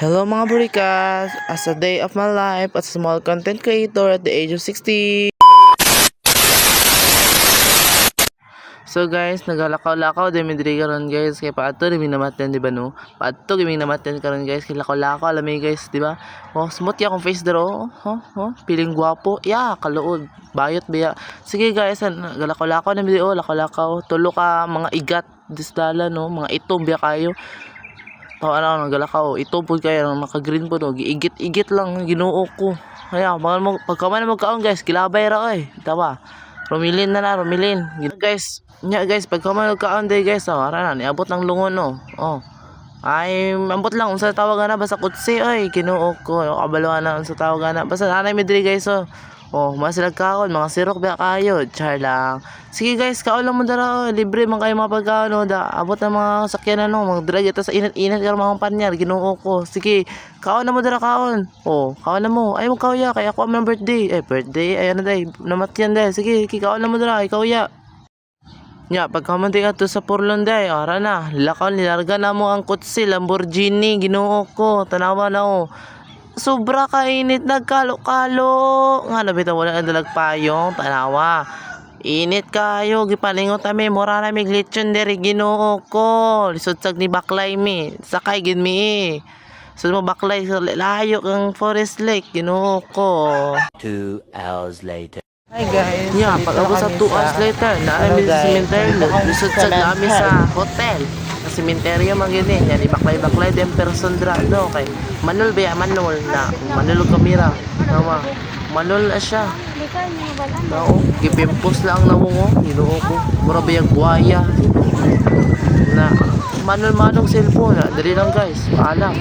Hello mga burikas! As a day of my life as a small content creator at the age of 60. So guys, nagalakaw-lakaw din midri karon guys kay paadto rin minamaten di ba no? Paadto gaming namaten karon guys kay lakaw-lakaw alamay guys di ba? Oh, smooth ya akong face dero. Piling gwapo. Ya, kaluod. Bayot biya. Sige guys, nagalakaw-lakaw na video, lakaw-lakaw. Tulo ka mga igat disdala no, mga itom biya kayo. Tao ano nagalakaw ito po kaya maka green po no giigit-igit lang Ginoo ko kaya mo pagkaman mo kaon guys kilabay ra oy tawa Romilin Romilin guys nya guys pagkaman mo kaon day guys ara na niabot ng lungon no ay ambot lang unsa tawagan na basta kutsi oy Ginoo ko kabaluan na unsa tawagan na basta nanay midri guys mas sila kaon mga sirok ba kayo char lang. Sige guys kaon lang mo dara libre man kayo mga pagkaon da abot na mga sakyanan no mga drag ito sa init-init kar mga panyar Ginoo ko. Sige kaon na mo dara kaon kaon na mo ay mo kauya kay ako ang birthday ayan na day namatyan day sige kaon na mo dara ikaw ya nya pagkamanti ka to sa Purlon day ara na lakaw nilarga na mo ang kutsi Lamborghini Ginoo ko tanawa na sobra kainit nagkalo-kalo nga nabitaw wala na dalag payong tanawa init kayo gipalingot kami mura na mig lechon diri Ginoo ko lisod sag ni baklay mi sakay gid mi so mo baklay sa layo kang Forest Lake Ginoo ko 2 hours later. Hi guys pag ako sa 2 hours later naami sa cemetery lisod sag nami sa hotel sa cemetery man gini yan ibaklay dem person dra no kay manol ba manol na manol kamera tama manol siya gipimpos lang na mo Ginoo ko mura ba yung buhaya na manol manong cellphone dali lang guys paalam